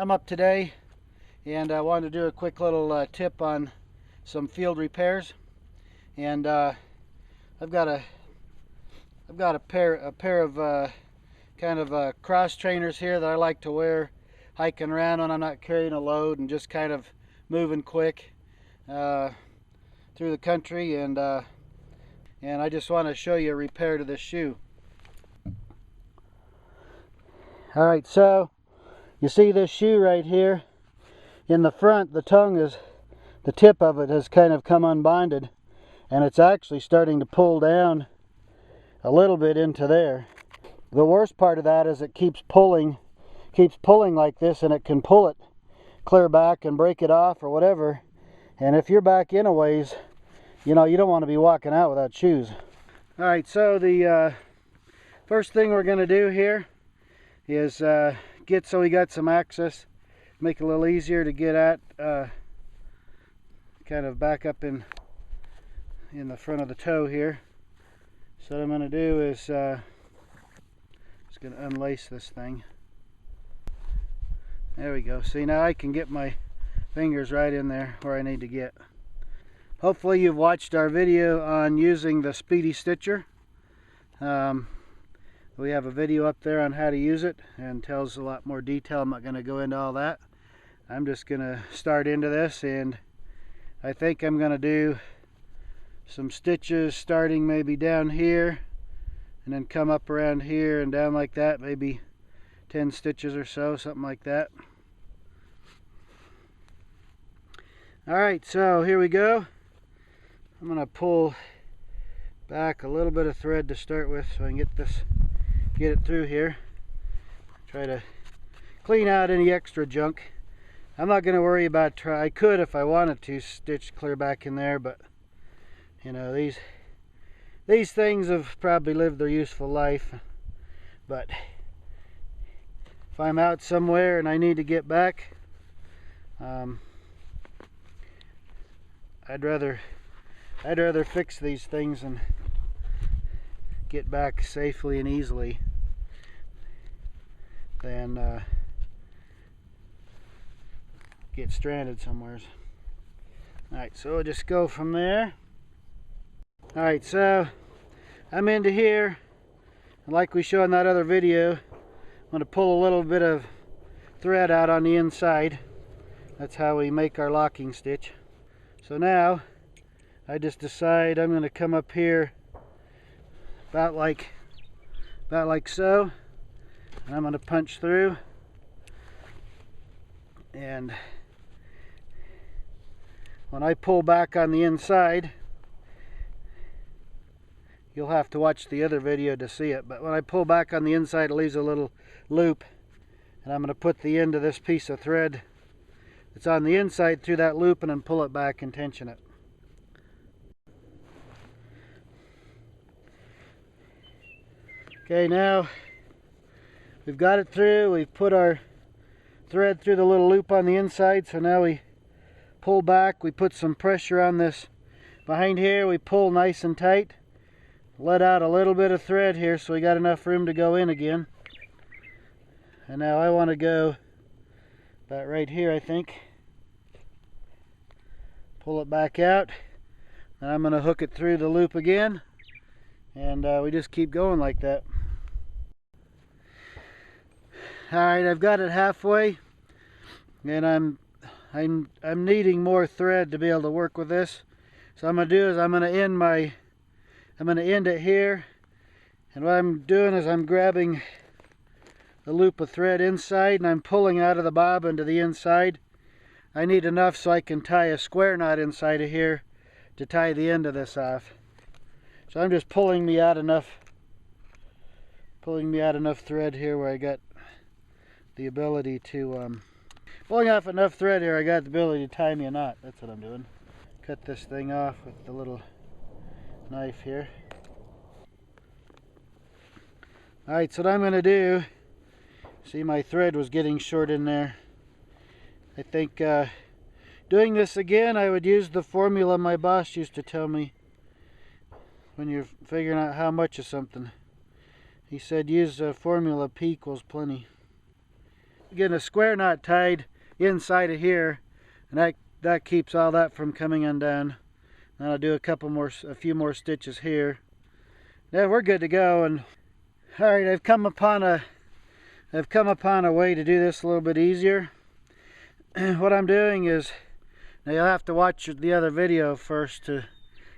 I'm up today and I wanted to do a quick little tip on some field repairs. And I've got a pair of kind of cross trainers here that I like to wear hiking around when I'm not carrying a load and just kind of moving quick through the country. And I just want to show you a repair to this shoe. All right, so you see this shoe right here in the front, the tip of it has kind of come unbinded, and it's actually starting to pull down a little bit into there. The worst part of that is it keeps pulling like this, and it can pull it clear back and break it off or whatever. And if you're back in a ways, you know, you don't want to be walking out without shoes. All right, so the first thing we're going to do here is get so we got some access, make it a little easier to get at, kind of back up in the front of the toe here. So what I'm going to do is just going to unlace this thing. There we go. See, now I can get my fingers right in there where I need to get. Hopefully you've watched our video on using the Speedy stitcher. We have a video up there on how to use it and tells a lot more detail. I'm not going to go into all that. I'm just going to start into this, and I think I'm going to do some stitches starting maybe down here and then come up around here and down like that, maybe 10 stitches or so, something like that. Alright, so here we go. I'm going to pull back a little bit of thread to start with so I can get it through here. Try to clean out any extra junk. I'm not going to worry about I could if I wanted to stitch clear back in there, but you know, these things have probably lived their useful life. But if I'm out somewhere and I need to get back, I'd rather fix these things and get back safely and easily than get stranded somewhere. Alright, so we'll just go from there. Alright, so I'm into here, and like we showed in that other video, I'm going to pull a little bit of thread out on the inside. That's how we make our locking stitch. So now I just decide I'm going to come up here about like so, and I'm going to punch through, and when I pull back on the inside, you'll have to watch the other video to see it, but when I pull back on the inside, it leaves a little loop, and I'm going to put the end of this piece of thread that's on the inside through that loop and then pull it back and tension it. Okay, now we've got it through. We've put our thread through the little loop on the inside, so now we pull back. We put some pressure on this behind here. We pull nice and tight. Let out a little bit of thread here so we got enough room to go in again. And now I want to go about right here, I think. Pull it back out, and I'm going to hook it through the loop again, and we just keep going like that. Alright, I've got it halfway, and I'm needing more thread to be able to work with this. So what I'm going to do is I'm going to end it here, and what I'm doing is I'm grabbing a loop of thread inside and I'm pulling out of the bobbin to the inside. I need enough so I can tie a square knot inside of here to tie the end of this off. So I'm just pulling me out enough thread here where I got the ability to pulling off enough thread here, I got the ability to tie me a knot. That's what I'm doing. Cut this thing off with the little knife here. Alright, so what I'm going to do, see, my thread was getting short in there. I think doing this again, I would use the formula my boss used to tell me when you're figuring out how much of something. He said use the formula P equals plenty. getting a square knot tied inside of here, and that keeps all that from coming undone. And I'll do a few more stitches here. Yeah, we're good to go. And all right, I've come upon a way to do this a little bit easier. What I'm doing is, now you'll have to watch the other video first to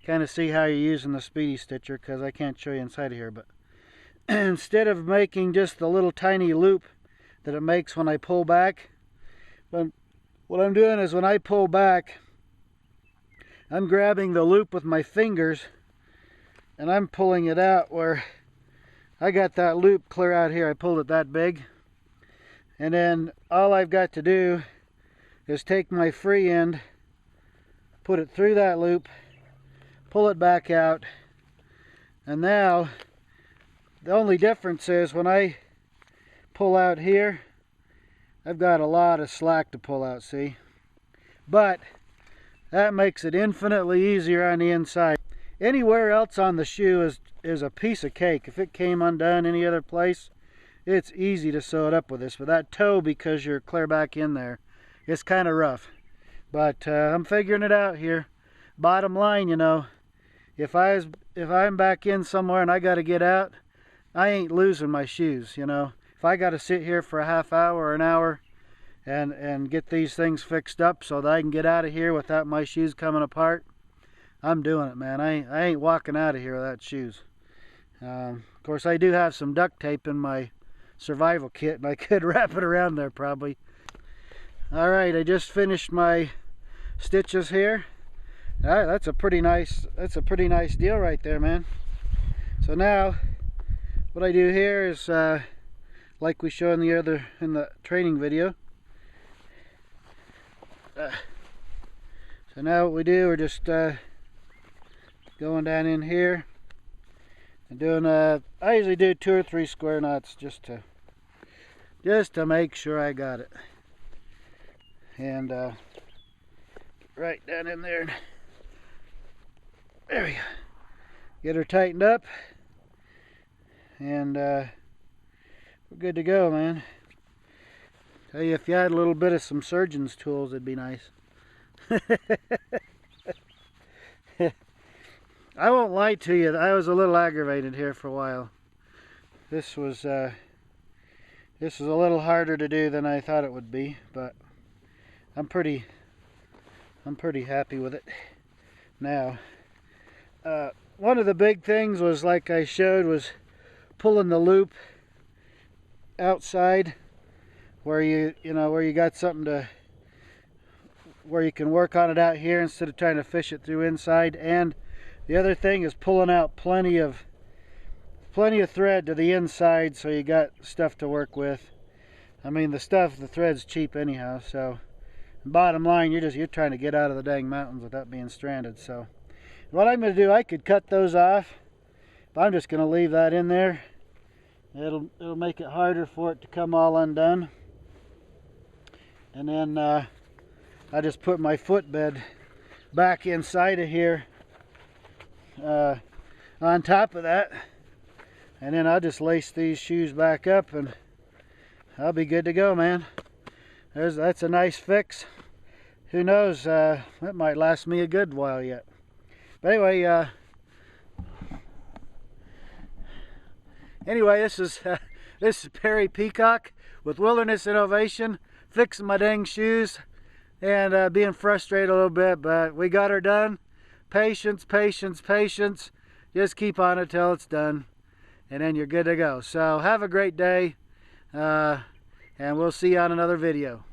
kind of see how you're using the Speedy stitcher, because I can't show you inside of here. But instead of making just the little tiny loop that it makes when I pull back, what I'm doing is when I pull back, I'm grabbing the loop with my fingers and I'm pulling it out where I got that loop clear out here. I pulled it that big, and then all I've got to do is take my free end, put it through that loop, pull it back out, and now the only difference is when I pull out here, I've got a lot of slack to pull out, see? But that makes it infinitely easier on the inside. Anywhere else on the shoe is a piece of cake. If it came undone any other place, it's easy to sew it up with this. But that toe, because you're clear back in there, it's kind of rough. But I'm figuring it out here. Bottom line, you know, if I'm back in somewhere and I got to get out, I ain't losing my shoes, you know. If I got to sit here for a half hour or an hour and get these things fixed up so that I can get out of here without my shoes coming apart, I'm doing it, man. I ain't walking out of here without shoes. Of course, I do have some duct tape in my survival kit, and I could wrap it around there probably. All right, I just finished my stitches here. All right, that's a pretty nice deal right there, man. So now what I do here is like we showed in the training video. So now what we do, we're just going down in here and doing I usually do 2 or 3 square knots just to make sure I got it. And right down in there. There we go. Get her tightened up, and we're good to go, man. Tell you, if you had a little bit of some surgeon's tools, it'd be nice. I won't lie to you, I was a little aggravated here for a while. This was a little harder to do than I thought it would be, but I'm pretty happy with it now. One of the big things was, like I showed, was pulling the loop outside where you got something where you can work on it out here instead of trying to fish it through inside. And the other thing is pulling out plenty of thread to the inside, so you got stuff to work with. I mean, the thread's cheap anyhow, so bottom line, you're trying to get out of the dang mountains without being stranded. So what I'm going to do, I could cut those off, but I'm just going to leave that in there. It'll make it harder for it to come all undone. And then I just put my footbed back inside of here on top of that, and then I'll just lace these shoes back up and I'll be good to go, man. That's a nice fix. Who knows, that might last me a good while yet. But anyway, this is Perry Peacock with Wilderness Innovation, fixing my dang shoes and being frustrated a little bit, but we got her done. Patience, patience, patience. Just keep on it till it's done, and then you're good to go. So have a great day, and we'll see you on another video.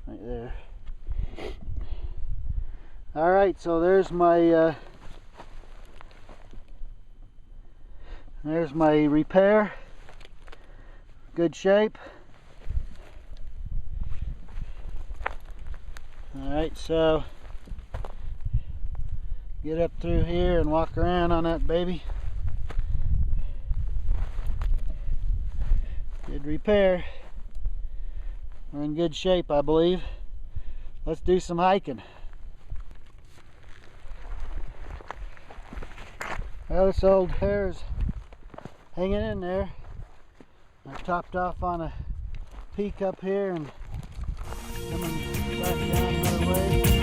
Right there. All right, so there's my repair. Good shape. All right, so get up through here and walk around on that baby. Good repair. We're in good shape, I believe. Let's do some hiking. Well, this old hair's hanging in there. I topped off on a peak up here and coming back down another way.